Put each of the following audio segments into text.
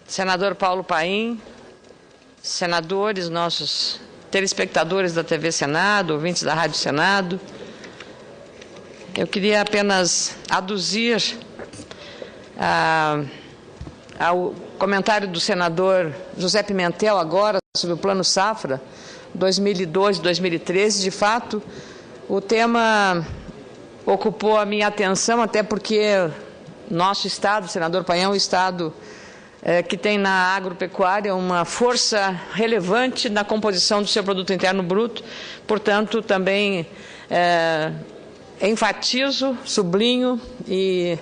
Senador Paulo Paim, senadores, nossos telespectadores da TV Senado, ouvintes da Rádio Senado, eu queria apenas aduzir ao comentário do senador José Pimentel agora sobre o Plano Safra 2012-2013. De fato, o tema ocupou a minha atenção, até porque nosso Estado, o senador Paim, é um Estado que tem na agropecuária uma força relevante na composição do seu produto interno bruto. Portanto, também enfatizo, sublinho e,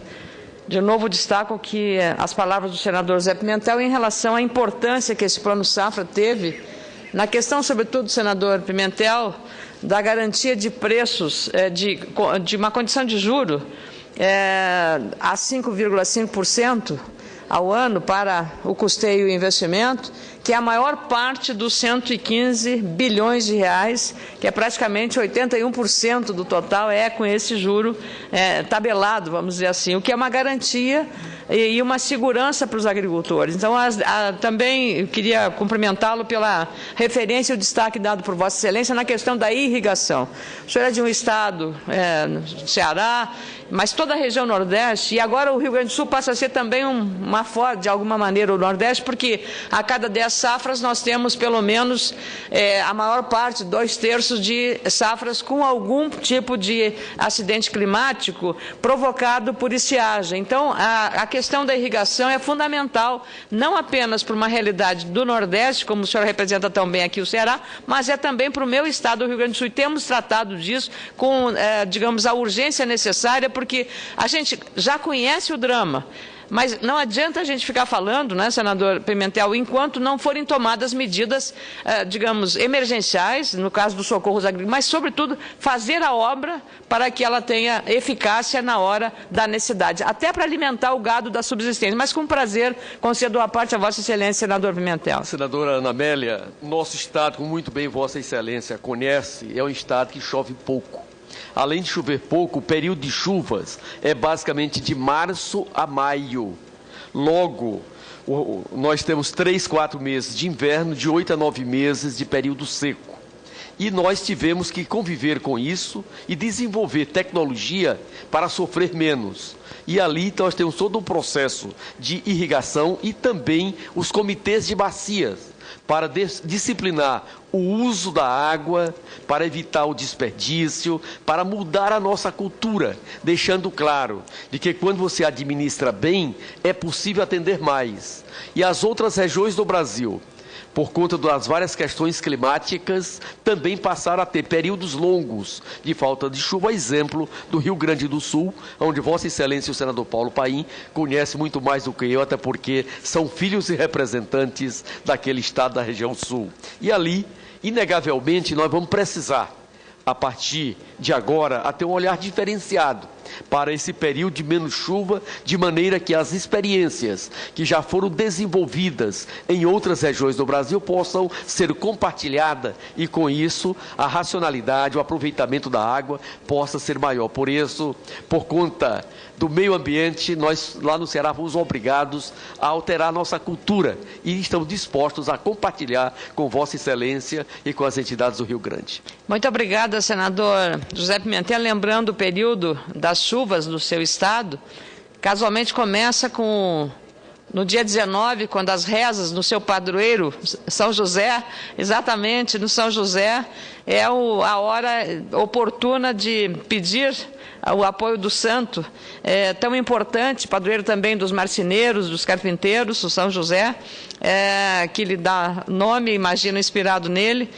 de novo, destaco que as palavras do senador José Pimentel em relação à importância que esse Plano Safra teve na questão, sobretudo, senador Pimentel, da garantia de preços, de uma condição de juro a 5,5% ao ano para o custeio e investimento, que é a maior parte dos 115 bilhões de reais, que é praticamente 81% do total, com esse juro tabelado, vamos dizer assim, o que é uma garantia e uma segurança para os agricultores. Então, também eu queria cumprimentá-lo pela referência e o destaque dado por Vossa Excelência na questão da irrigação. O senhor é de um estado, no Ceará, mas toda a região Nordeste, e agora o Rio Grande do Sul passa a ser também de alguma maneira, o Nordeste, porque a cada 10 safras nós temos pelo menos a maior parte, 2/3 de safras com algum tipo de acidente climático provocado por estiagem. Então, a questão da irrigação é fundamental, não apenas para uma realidade do Nordeste, como o senhor representa tão bem aqui o Ceará, mas também para o meu estado, o Rio Grande do Sul. E temos tratado disso com, digamos, a urgência necessária, porque a gente já conhece o drama. Mas não adianta a gente ficar falando, né, senador Pimentel, enquanto não forem tomadas medidas, digamos, emergenciais, no caso dos socorros agrícolas, mas, sobretudo, fazer a obra para que ela tenha eficácia na hora da necessidade, até para alimentar o gado da subsistência. Mas, com prazer, concedo a parte a Vossa Excelência, senador Pimentel. Senadora Ana Amélia, nosso Estado, como muito bem Vossa Excelência conhece, é um Estado que chove pouco. Além de chover pouco, o período de chuvas é basicamente de março a maio. Logo, nós temos 3, 4 meses de inverno, de 8 a 9 meses de período seco. E nós tivemos que conviver com isso e desenvolver tecnologia para sofrer menos. E ali nós temos todo um processo de irrigação e também os comitês de bacias, para disciplinar o uso da água, para evitar o desperdício, para mudar a nossa cultura, deixando claro de que quando você administra bem, é possível atender mais. E as outras regiões do Brasil, por conta das várias questões climáticas, também passaram a ter períodos longos de falta de chuva, exemplo do Rio Grande do Sul, onde Vossa Excelência o senador Paulo Paim conhece muito mais do que eu, até porque são filhos e representantes daquele estado da região sul. E ali, inegavelmente, nós vamos precisar, a partir de agora, a ter um olhar diferenciado para esse período de menos chuva, de maneira que as experiências que já foram desenvolvidas em outras regiões do Brasil possam ser compartilhadas e, com isso, a racionalidade, o aproveitamento da água possa ser maior. Por isso, por conta do meio ambiente, nós lá no Ceará fomos obrigados a alterar nossa cultura e estamos dispostos a compartilhar com Vossa Excelência e com as entidades do Rio Grande. Muito obrigada, senador José Pimentel. Lembrando o período das chuvas do seu estado, casualmente começa no dia 19, quando as rezas no seu padroeiro, São José, exatamente no São José, é a hora oportuna de pedir o apoio do santo, tão importante, padroeiro também dos marceneiros, dos carpinteiros, o São José, que lhe dá nome, imagino, inspirado nele,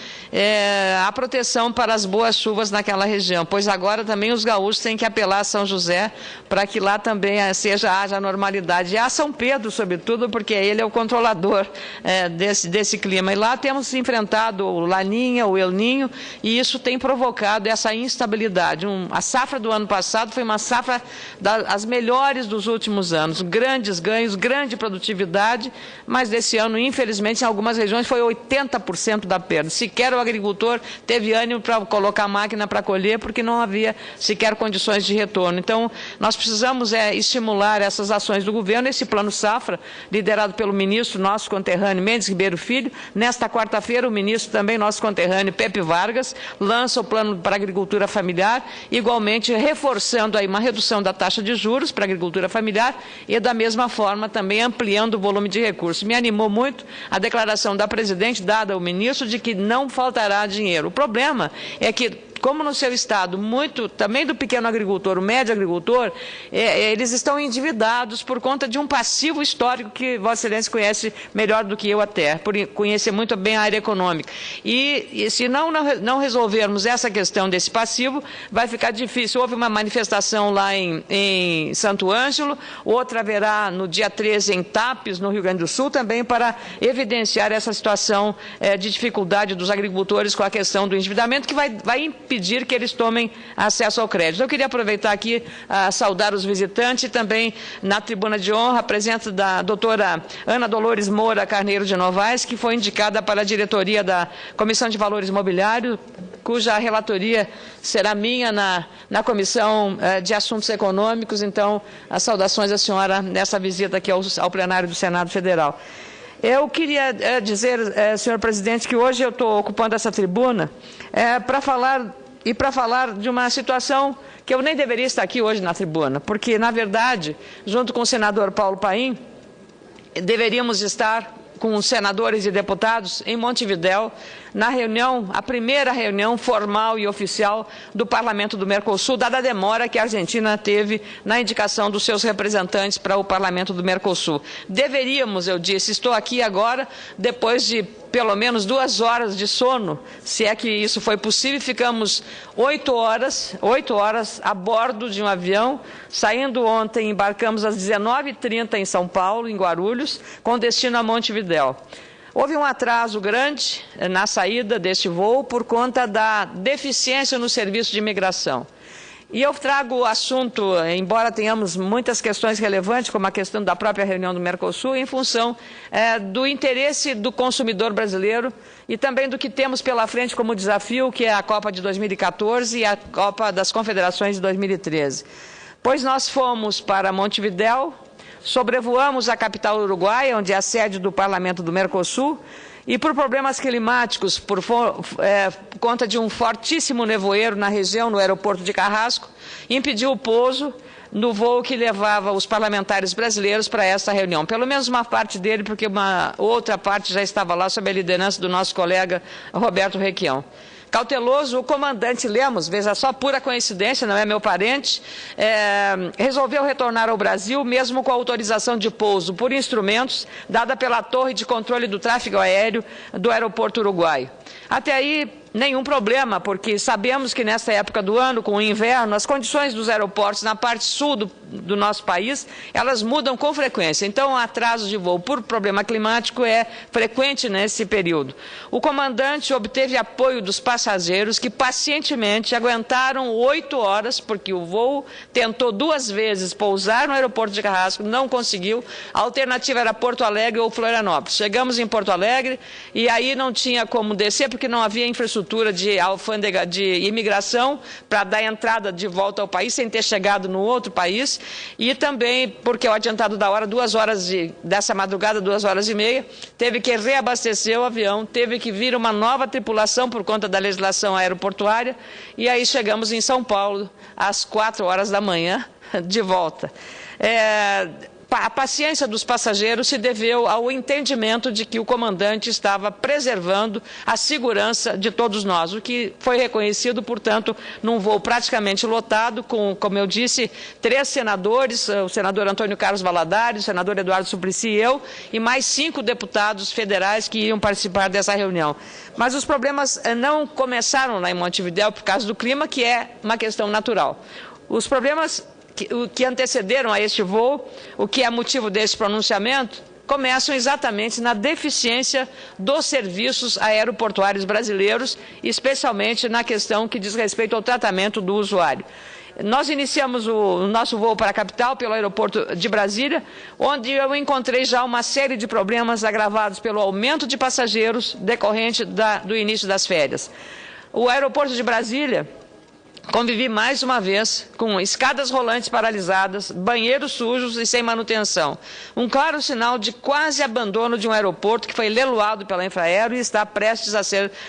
a proteção para as boas chuvas naquela região, pois agora também os gaúchos têm que apelar a São José para que lá também haja normalidade. E a São Pedro, sobretudo, porque ele é o controlador desse clima. E lá temos enfrentado o Laninha, o El Ninho, e isso tem provocado essa instabilidade. A safra do ano passado passado foi uma safra das melhores dos últimos anos. Grandes ganhos, grande produtividade, mas desse ano, infelizmente, em algumas regiões foi 80% da perda. Sequer o agricultor teve ânimo para colocar a máquina para colher, porque não havia sequer condições de retorno. Então, nós precisamos estimular essas ações do governo, esse plano safra, liderado pelo ministro, nosso conterrâneo Mendes Ribeiro Filho. Nesta quarta-feira, o ministro também, nosso conterrâneo Pepe Vargas, lança o plano para a agricultura familiar, igualmente reforçando aí uma redução da taxa de juros para a agricultura familiar e, da mesma forma, também ampliando o volume de recursos. Me animou muito a declaração da presidente, dada ao ministro, de que não faltará dinheiro. O problema é que, como no seu estado, muito também do pequeno agricultor, o médio agricultor, eles estão endividados por conta de um passivo histórico que Vossa Excelência conhece melhor do que eu até, por conhecer muito bem a área econômica. E se não resolvermos essa questão desse passivo, vai ficar difícil. Houve uma manifestação lá em Santo Ângelo, outra haverá no dia 13 em Tapes, no Rio Grande do Sul, também para evidenciar essa situação de dificuldade dos agricultores com a questão do endividamento, que vai impedir que eles tomem acesso ao crédito. Eu queria aproveitar aqui a saudar os visitantes e também na tribuna de honra a presença da doutora Ana Dolores Moura Carneiro de Novaes, que foi indicada para a diretoria da Comissão de Valores Imobiliários, cuja relatoria será minha na Comissão de Assuntos Econômicos. Então, as saudações à senhora nessa visita aqui ao plenário do Senado Federal. Eu queria dizer, senhor presidente, que hoje eu estou ocupando essa tribuna para falar de uma situação que eu nem deveria estar aqui hoje na tribuna, porque, na verdade, junto com o senador Paulo Paim, deveríamos estar com os senadores e deputados em Montevidéu, na reunião, a primeira reunião formal e oficial do Parlamento do Mercosul, dada a demora que a Argentina teve na indicação dos seus representantes para o Parlamento do Mercosul. Deveríamos, eu disse, estou aqui agora, depois de pelo menos 2 horas de sono, se é que isso foi possível, ficamos 8 horas a bordo de um avião, saindo ontem, embarcamos às 19h30 em São Paulo, em Guarulhos, com destino a Montevidéu. Houve um atraso grande na saída deste voo por conta da deficiência no serviço de imigração. E eu trago o assunto, embora tenhamos muitas questões relevantes, como a questão da própria reunião do Mercosul, em função do interesse do consumidor brasileiro e também do que temos pela frente como desafio, que é a Copa de 2014 e a Copa das Confederações de 2013. Pois nós fomos para Montevidéu, sobrevoamos a capital uruguaia, onde é a sede do Parlamento do Mercosul, e por problemas climáticos, por conta de um fortíssimo nevoeiro na região, no aeroporto de Carrasco, impediu o pouso no voo que levava os parlamentares brasileiros para essa reunião. Pelo menos uma parte dele, porque uma outra parte já estava lá sob a liderança do nosso colega Roberto Requião. Cauteloso, o comandante Lemos, veja só, pura coincidência, não é meu parente, resolveu retornar ao Brasil, mesmo com a autorização de pouso por instrumentos dada pela Torre de Controle do Tráfego Aéreo do aeroporto uruguaio. Até aí, nenhum problema, porque sabemos que nessa época do ano, com o inverno, as condições dos aeroportos na parte sul do nosso país, elas mudam com frequência. Então, o atraso de voo por problema climático é frequente nesse período. O comandante obteve apoio dos passageiros que pacientemente aguentaram 8 horas, porque o voo tentou 2 vezes pousar no aeroporto de Carrasco, não conseguiu. A alternativa era Porto Alegre ou Florianópolis. Chegamos em Porto Alegre e aí não tinha como descer, porque não havia infraestrutura de alfândega de imigração para dar entrada de volta ao país sem ter chegado no outro país, e também porque o adiantado da hora, 2 horas dessa madrugada, 2h30, teve que reabastecer o avião, teve que vir uma nova tripulação por conta da legislação aeroportuária, e aí chegamos em São Paulo às 4 horas da manhã de volta. A paciência dos passageiros se deveu ao entendimento de que o comandante estava preservando a segurança de todos nós, o que foi reconhecido, portanto, num voo praticamente lotado, com, como eu disse, 3 senadores, o senador Antônio Carlos Valadares, o senador Eduardo Suplicy e eu, e mais 5 deputados federais que iam participar dessa reunião. Mas os problemas não começaram lá em Montevidéu por causa do clima, que é uma questão natural. Os problemas que antecederam a este voo, o que é motivo desse pronunciamento, começam exatamente na deficiência dos serviços aeroportuários brasileiros, especialmente na questão que diz respeito ao tratamento do usuário. nós iniciamos o nosso voo para a capital pelo aeroporto de Brasília, onde eu encontrei já uma série de problemas agravados pelo aumento de passageiros decorrente do início das férias. O aeroporto de Brasília convivi mais uma vez com escadas rolantes paralisadas, banheiros sujos e sem manutenção. Um claro sinal de quase abandono de um aeroporto que foi leiloado pela Infraero e está prestes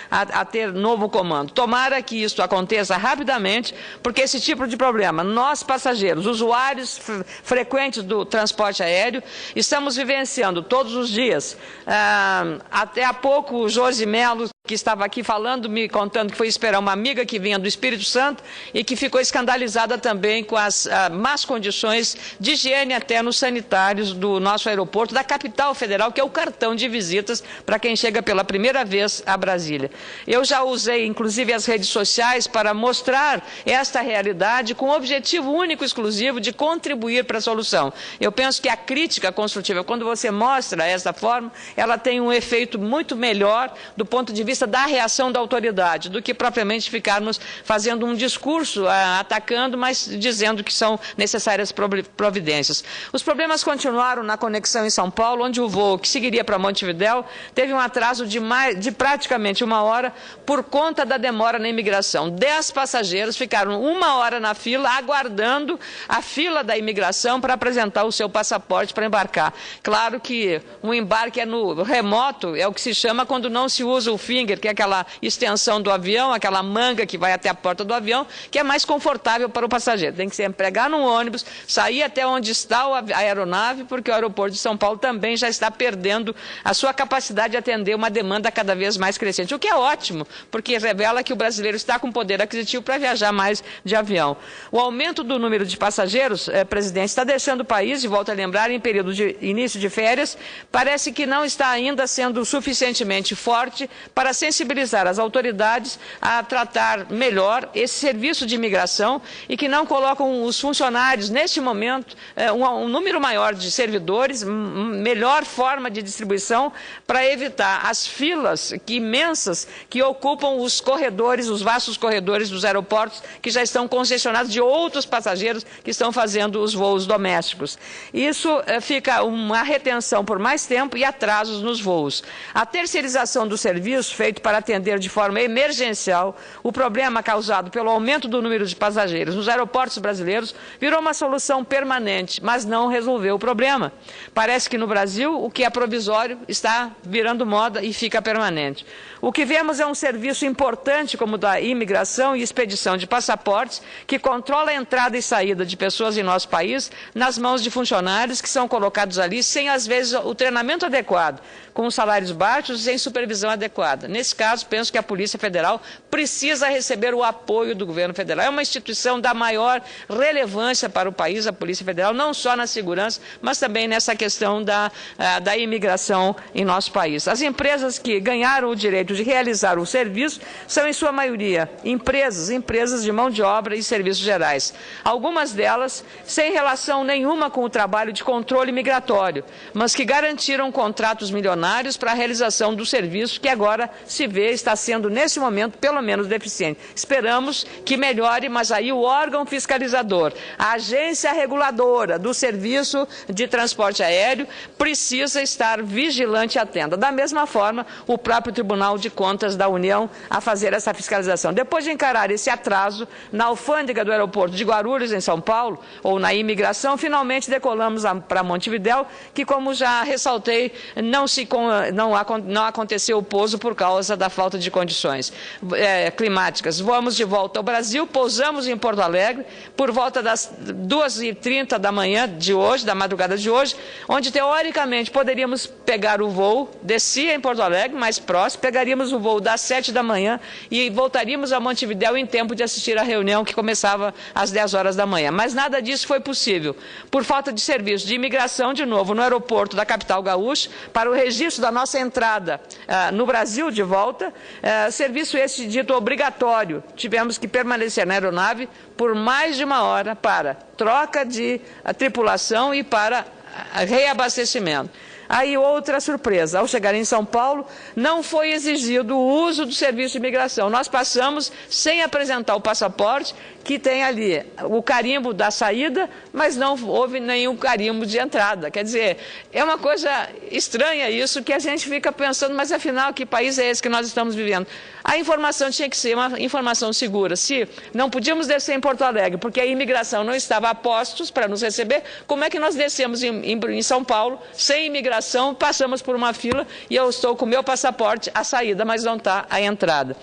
a ter novo comando. Tomara que isso aconteça rapidamente, porque esse tipo de problema, nós passageiros, usuários frequentes do transporte aéreo, estamos vivenciando todos os dias. Até há pouco o Josi Melo, que estava aqui falando, me contando que foi esperar uma amiga que vinha do Espírito Santo e que ficou escandalizada também com as más condições de higiene até nos sanitários do nosso aeroporto, da capital federal, que é o cartão de visitas para quem chega pela primeira vez a Brasília. Eu já usei, inclusive, as redes sociais para mostrar esta realidade com o objetivo único e exclusivo de contribuir para a solução. Eu penso que a crítica construtiva, quando você mostra essa forma, ela tem um efeito muito melhor do ponto de vista da reação da autoridade, do que propriamente ficarmos fazendo um discurso atacando, mas dizendo que são necessárias providências. Os problemas continuaram na conexão em São Paulo, onde o voo que seguiria para Montevidéu teve um atraso de praticamente 1 hora por conta da demora na imigração. 10 passageiros ficaram 1 hora na fila, aguardando a fila da imigração para apresentar o seu passaporte para embarcar. Claro que um embarque no remoto é o que se chama quando não se usa o finger, que é aquela extensão do avião, aquela manga que vai até a porta do avião, que é mais confortável para o passageiro. Tem que se empregar num ônibus, sair até onde está a aeronave, porque o aeroporto de São Paulo também já está perdendo a sua capacidade de atender uma demanda cada vez mais crescente, o que é ótimo, porque revela que o brasileiro está com poder aquisitivo para viajar mais de avião. O aumento do número de passageiros, presidente, está deixando o país, e volto a lembrar, em período de início de férias, parece que não está ainda sendo suficientemente forte para sensibilizar as autoridades a tratar melhor esse serviço de imigração e que não colocam os funcionários, neste momento, um número maior de servidores, melhor forma de distribuição para evitar as filas imensas que ocupam os corredores, os vastos corredores dos aeroportos, que já estão congestionados de outros passageiros que estão fazendo os voos domésticos. Isso fica uma retenção por mais tempo e atrasos nos voos. A terceirização do serviço, feito para atender de forma emergencial o problema causado pelo aumento do número de passageiros nos aeroportos brasileiros, virou uma solução permanente, mas não resolveu o problema. Parece que no Brasil o que é provisório está virando moda e fica permanente. O que vemos é um serviço importante como o da imigração e expedição de passaportes, que controla a entrada e saída de pessoas em nosso país nas mãos de funcionários que são colocados ali sem, às vezes, o treinamento adequado, com salários baixos e sem supervisão adequada. Nesse caso, penso que a Polícia Federal precisa receber o apoio do governo federal. É uma instituição da maior relevância para o país, a Polícia Federal, não só na segurança, mas também nessa questão da imigração em nosso país. As empresas que ganharam o direito de realizar o serviço são, em sua maioria, empresas de mão de obra e serviços gerais. Algumas delas sem relação nenhuma com o trabalho de controle migratório, mas que garantiram contratos milionários para a realização do serviço que agora se vê está sendo, nesse momento, pelo menos deficiente. Esperamos que melhore, mas aí o órgão fiscalizador, a agência reguladora do serviço de transporte aéreo, precisa estar vigilante e atenta. Da mesma forma, o próprio Tribunal de Contas da União a fazer essa fiscalização. Depois de encarar esse atraso na alfândega do aeroporto de Guarulhos, em São Paulo, ou na imigração, finalmente decolamos para Montevidéu, que, como já ressaltei, não aconteceu o pouso por causa da falta de condições climáticas. Voamos de volta ao Brasil, pousamos em Porto Alegre por volta das 2h30 da manhã de hoje, da madrugada de hoje, onde teoricamente poderíamos pegar o voo, descia em Porto Alegre, mais próximo, pegaríamos o voo das 7 da manhã e voltaríamos a Montevidéu em tempo de assistir à reunião que começava às 10 horas da manhã. Mas nada disso foi possível, por falta de serviço de imigração, de novo, no aeroporto da capital gaúcha, para o registro da nossa entrada no Brasil de volta, serviço esse dito obrigatório. Tivemos que permanecer na aeronave por mais de 1 hora para troca de tripulação e para reabastecimento. Aí outra surpresa, ao chegar em São Paulo, não foi exigido o uso do serviço de imigração. Nós passamos sem apresentar o passaporte, que tem ali o carimbo da saída, mas não houve nenhum carimbo de entrada. Quer dizer, é uma coisa estranha isso, que a gente fica pensando, mas afinal, que país é esse que nós estamos vivendo? A informação tinha que ser uma informação segura. Se não podíamos descer em Porto Alegre, porque a imigração não estava a postos para nos receber, como é que nós descemos em São Paulo, sem imigração, passamos por uma fila e eu estou com o meu passaporte à saída, mas não está à entrada?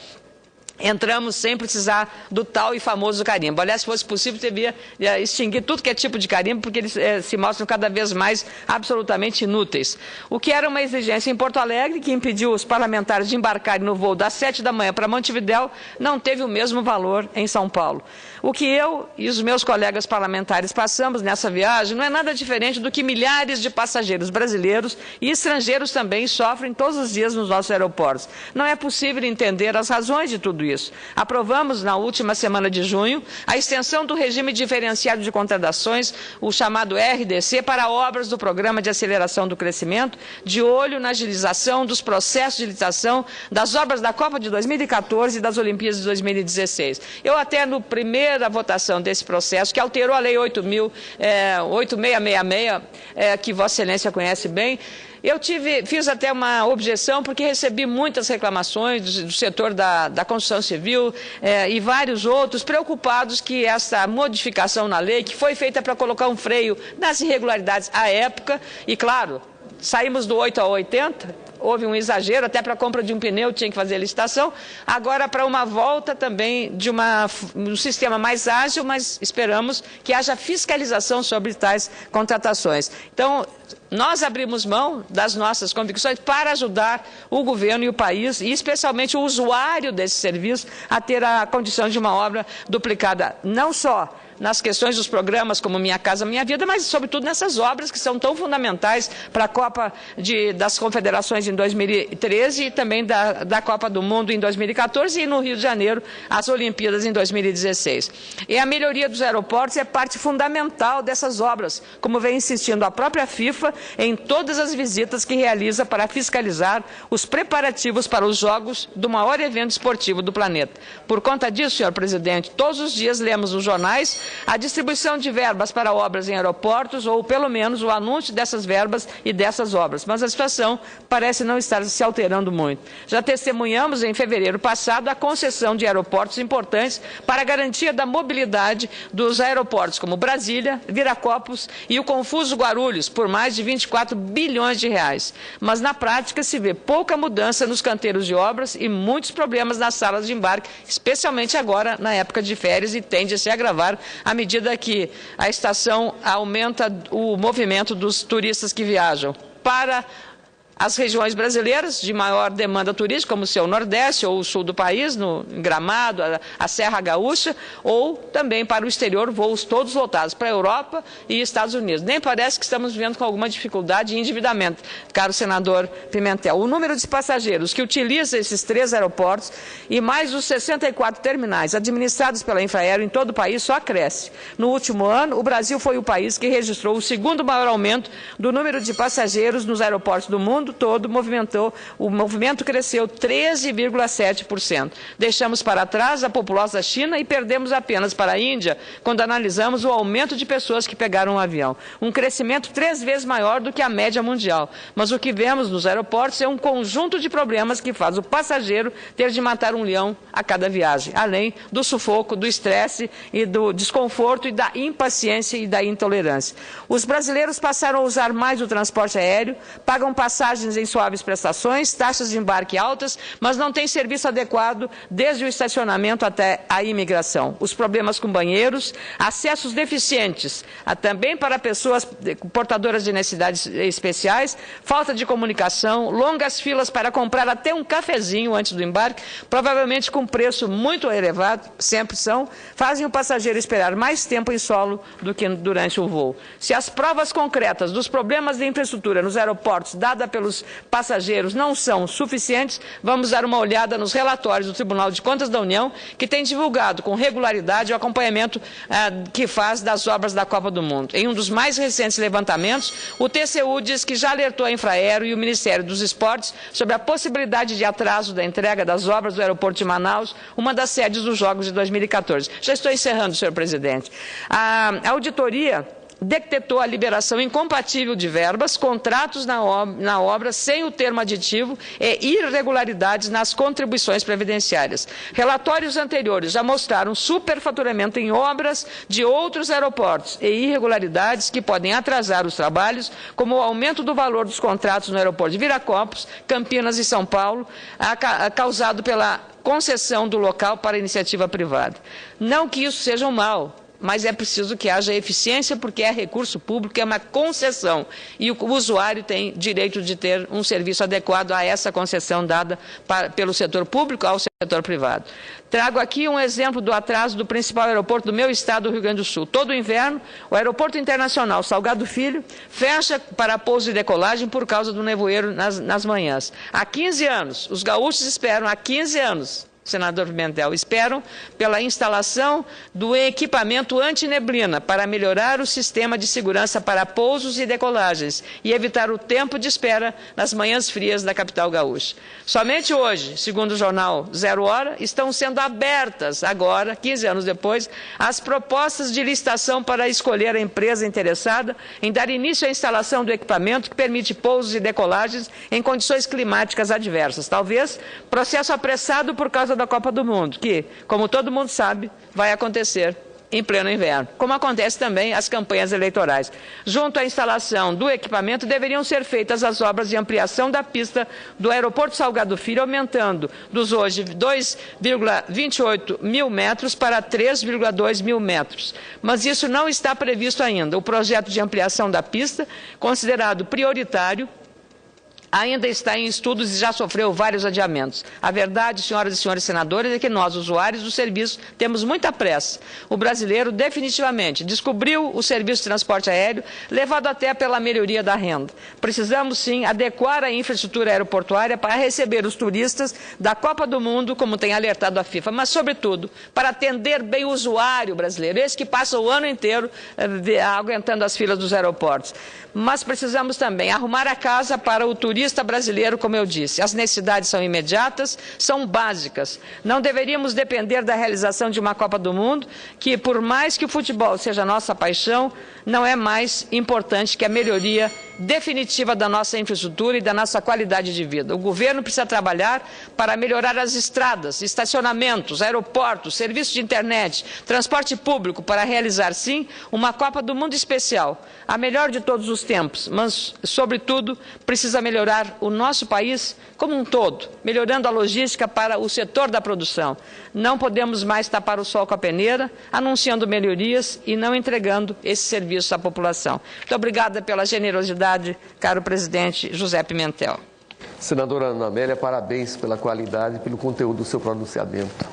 Entramos sem precisar do tal e famoso carimbo. Aliás, se fosse possível, devia extinguir tudo que é tipo de carimbo, porque eles se mostram cada vez mais absolutamente inúteis. O que era uma exigência em Porto Alegre, que impediu os parlamentares de embarcarem no voo das 7 da manhã para Montevidéu, não teve o mesmo valor em São Paulo. O que eu e os meus colegas parlamentares passamos nessa viagem não é nada diferente do que milhares de passageiros brasileiros e estrangeiros também sofrem todos os dias nos nossos aeroportos. Não é possível entender as razões de tudo isso. Aprovamos, na última semana de junho, a extensão do regime diferenciado de contratações, o chamado RDC, para obras do Programa de Aceleração do Crescimento, de olho na agilização dos processos de licitação das obras da Copa de 2014 e das Olimpíadas de 2016. Eu até, no primeira votação desse processo, que alterou a Lei 8666, que Vossa Excelência conhece bem, eu fiz até uma objeção, porque recebi muitas reclamações do setor da construção civil e vários outros preocupados que essa modificação na lei, que foi feita para colocar um freio nas irregularidades à época, e claro, saímos do 8 a 80, houve um exagero, até para a compra de um pneu tinha que fazer licitação, agora para uma volta também de um sistema mais ágil, mas esperamos que haja fiscalização sobre tais contratações. Então, nós abrimos mão das nossas convicções para ajudar o governo e o país, e especialmente o usuário desse serviço, a ter a condição de uma obra duplicada, não só nas questões dos programas como Minha Casa Minha Vida, mas sobretudo nessas obras que são tão fundamentais para a Copa das Confederações em 2013 e também da Copa do Mundo em 2014 e no Rio de Janeiro as Olimpíadas em 2016. E a melhoria dos aeroportos é parte fundamental dessas obras, como vem insistindo a própria FIFA em todas as visitas que realiza para fiscalizar os preparativos para os Jogos do maior evento esportivo do planeta. Por conta disso, senhor presidente, todos os dias lemos nos jornais a distribuição de verbas para obras em aeroportos, ou pelo menos o anúncio dessas verbas e dessas obras. Mas a situação parece não estar se alterando muito. Já testemunhamos em fevereiro passado a concessão de aeroportos importantes para a garantia da mobilidade dos aeroportos, como Brasília, Viracopos e o confuso Guarulhos, por mais de 24 bilhões de reais. Mas na prática se vê pouca mudança nos canteiros de obras e muitos problemas nas salas de embarque, especialmente agora na época de férias, e tende a se agravar à medida que a estação aumenta o movimento dos turistas que viajam para as regiões brasileiras de maior demanda turística, como o seu Nordeste ou o Sul do país, no Gramado, a Serra Gaúcha, ou também para o exterior, voos todos lotados para a Europa e Estados Unidos. Nem parece que estamos vivendo com alguma dificuldade e endividamento, caro senador Pimentel. O número de passageiros que utilizam esses 3 aeroportos e mais os 64 terminais administrados pela Infraero em todo o país só cresce. No último ano, o Brasil foi o país que registrou o segundo maior aumento do número de passageiros nos aeroportos do mundo todo. O movimento cresceu 13,7%. Deixamos para trás a populosa China e perdemos apenas para a Índia quando analisamos o aumento de pessoas que pegaram um avião. Um crescimento 3 vezes maior do que a média mundial. Mas o que vemos nos aeroportos é um conjunto de problemas que faz o passageiro ter de matar um leão a cada viagem, além do sufoco, do estresse e do desconforto e da impaciência e da intolerância. Os brasileiros passaram a usar mais o transporte aéreo, pagam passagens em suaves prestações, taxas de embarque altas, mas não tem serviço adequado desde o estacionamento até a imigração. Os problemas com banheiros, acessos deficientes, também para pessoas portadoras de necessidades especiais, falta de comunicação, longas filas para comprar até um cafezinho antes do embarque, provavelmente com preço muito elevado, sempre são, fazem o passageiro esperar mais tempo em solo do que durante o voo. Se as provas concretas dos problemas de infraestrutura nos aeroportos, dada pelo pelos passageiros não são suficientes, vamos dar uma olhada nos relatórios do Tribunal de Contas da União, que tem divulgado com regularidade o acompanhamento que faz das obras da Copa do Mundo. Em um dos mais recentes levantamentos, o TCU diz que já alertou a Infraero e o Ministério dos Esportes sobre a possibilidade de atraso da entrega das obras do aeroporto de Manaus, uma das sedes dos Jogos de 2014. Já estou encerrando, senhor presidente. A auditoria detectou a liberação incompatível de verbas, contratos na obra sem o termo aditivo e irregularidades nas contribuições previdenciárias. Relatórios anteriores já mostraram superfaturamento em obras de outros aeroportos e irregularidades que podem atrasar os trabalhos, como o aumento do valor dos contratos no aeroporto de Viracopos, Campinas e São Paulo, causado pela concessão do local para iniciativa privada. Não que isso seja um mal, mas é preciso que haja eficiência, porque é recurso público, é uma concessão. E o usuário tem direito de ter um serviço adequado a essa concessão dada pelo setor público ao setor privado. Trago aqui um exemplo do atraso do principal aeroporto do meu estado, do Rio Grande do Sul. Todo o inverno, o Aeroporto Internacional Salgado Filho fecha para pouso e decolagem por causa do nevoeiro nas manhãs. Há 15 anos, os gaúchos esperam, há 15 anos, senador Pimentel, esperam pela instalação do equipamento antineblina para melhorar o sistema de segurança para pousos e decolagens e evitar o tempo de espera nas manhãs frias da capital gaúcha. Somente hoje, segundo o jornal Zero Hora, estão sendo abertas agora, 15 anos depois, as propostas de licitação para escolher a empresa interessada em dar início à instalação do equipamento que permite pousos e decolagens em condições climáticas adversas. Talvez processo apressado por causa da Copa do Mundo, que, como todo mundo sabe, vai acontecer em pleno inverno, como acontece também as campanhas eleitorais. Junto à instalação do equipamento, deveriam ser feitas as obras de ampliação da pista do aeroporto Salgado Filho, aumentando dos hoje 2,28 mil metros para 3,2 mil metros. Mas isso não está previsto ainda. O projeto de ampliação da pista, considerado prioritário, ainda está em estudos e já sofreu vários adiamentos. A verdade, senhoras e senhores senadores, é que nós, usuários do serviço, temos muita pressa. O brasileiro definitivamente descobriu o serviço de transporte aéreo, levado até pela melhoria da renda. Precisamos, sim, adequar a infraestrutura aeroportuária para receber os turistas da Copa do Mundo, como tem alertado a FIFA, mas, sobretudo, para atender bem o usuário brasileiro, esse que passa o ano inteiro aguentando as filas dos aeroportos. Mas precisamos também arrumar a casa para o turista brasileiro, como eu disse. As necessidades são imediatas, são básicas. Não deveríamos depender da realização de uma Copa do Mundo, que, por mais que o futebol seja nossa paixão, não é mais importante que a melhoria definitiva da nossa infraestrutura e da nossa qualidade de vida. O governo precisa trabalhar para melhorar as estradas, estacionamentos, aeroportos, serviços de internet, transporte público, para realizar, sim, uma Copa do Mundo especial, a melhor de todos os tempos, mas, sobretudo, precisa melhorar o nosso país como um todo, melhorando a logística para o setor da produção. Não podemos mais tapar o sol com a peneira, anunciando melhorias e não entregando esse serviço à população. Muito obrigada pela generosidade, caro presidente José Pimentel. Senadora Ana Amélia, parabéns pela qualidade e pelo conteúdo do seu pronunciamento.